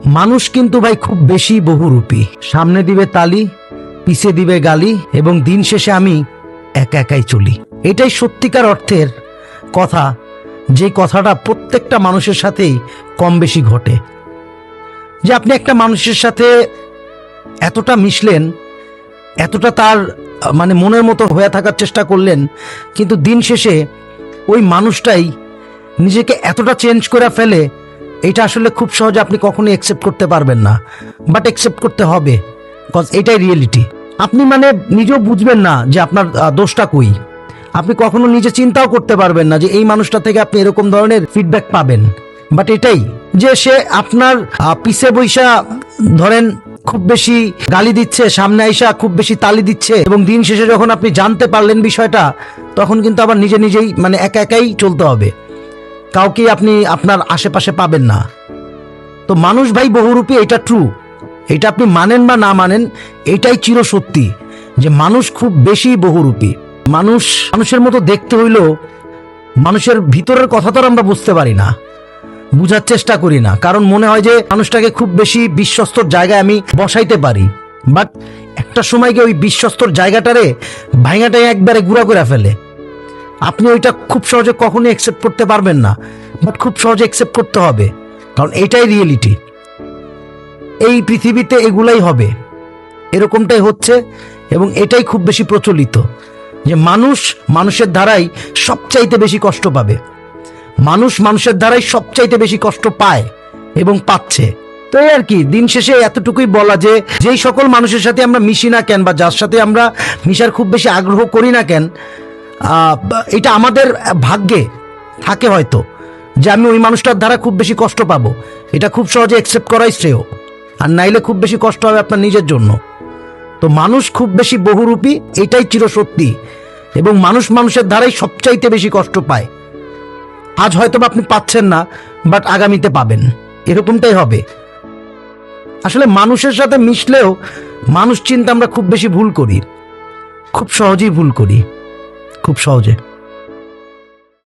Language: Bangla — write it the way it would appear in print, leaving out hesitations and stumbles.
মানুষ কিন্তু ভাই খুব বেশি বহুরূপী। সামনে দিবে তালি, পিছে দিবে গালি, এবং দিন শেষে আমি একা একাই চলি। এটাই সত্যিকার অর্থের কথা, যে কথাটা প্রত্যেকটা মানুষের সাথেই কম বেশি ঘটে। যে আপনি একটা মানুষের সাথে এতটা মিশলেন, এতটা তার মানে মনের মতো হয়ে থাকার চেষ্টা করলেন, কিন্তু দিন শেষে ওই মানুষটাই নিজেকে এতটা চেঞ্জ করে ফেলে, এটা আসলে খুব সহজে আপনি কখনোই অ্যাকসেপ্ট করতে পারবেন না। বাট অ্যাকসেপ্ট করতে হবে, বিকজ এটাই রিয়েলিটি। আপনি মানে নিজেও বুঝবেন না যে আপনার দোষটা কই। আপনি কখনো নিজে চিন্তাও করতে পারবেন না যে এই মানুষটা থেকে আপনি এরকম ধরনের ফিডব্যাক পাবেন। বাট এটাই যে সে আপনার পিছে বৈশা ধরেন খুব বেশি গালি দিচ্ছে, সামনে আইসা খুব বেশি তালি দিচ্ছে, এবং দিন শেষে যখন আপনি জানতে পারলেন বিষয়টা, তখন কিন্তু আবার নিজে নিজেই মানে একা একাই চলতে হবে, কাউকে আপনি আপনার আশেপাশে পাবেন না। তো মানুষ ভাই বহুরূপী, এটা ট্রু। এটা আপনি মানেন বা না মানেন, এটাই চিরসত্যি যে মানুষ খুব বেশি বহুরূপী। মানুষের মতো দেখতে হইলেও মানুষের ভিতরের কথা তো আমরা বুঝতে পারি না, বুঝার চেষ্টা করি না, কারণ মনে হয় যে মানুষটাকে খুব বেশি বিশ্বস্তর জায়গায় আমি বসাইতে পারি। বাট একটা সময় গিয়ে ওই বিশ্বস্তর জায়গাটারে ভাঙাটাই একবারে গুঁড়া করে ফেলে। আপনি ওইটা খুব সহজে কখনোই অ্যাকসেপ্ট করতে পারবেন না, বাট খুব সহজে অ্যাকসেপ্ট করতে হবে, কারণ এটাই রিয়েলিটি। এই পৃথিবীতে এগুলাই হবে, এরকমটাই হচ্ছে, এবং এটাই খুব বেশি প্রচলিত যে মানুষের দ্বারাই সবচাইতে বেশি কষ্ট পাবে, মানুষের দ্বারাই সবচাইতে বেশি কষ্ট পায় এবং পাচ্ছে। তো এই আর কি, দিন শেষে এতটুকুই বলা যে যেই সকল মানুষের সাথে আমরা মিশি না কেন, বা যার সাথে আমরা মিশার খুব বেশি আগ্রহ করি না কেন, এটা আমাদের ভাগ্যে থাকে হয়তো যে আমি ওই মানুষটার দ্বারা খুব বেশি কষ্ট পাবো। এটা খুব সহজে অ্যাকসেপ্ট করাই শ্রেয়, আর নাইলে খুব বেশি কষ্ট হবে আপনার নিজের জন্য। তো মানুষ খুব বেশি বহুরূপী, এটাই চিরসত্যি, এবং মানুষের দ্বারাই সবচাইতে বেশি কষ্ট পায়। আজ হয়তো বা আপনি পাচ্ছেন না, বাট আগামীতে পাবেন, এরকমটাই হবে। আসলে মানুষের সাথে মিশলেও মানুষ চিন্তা আমরা খুব বেশি ভুল করি, খুব সহজেই ভুল করি, খুব সহজে।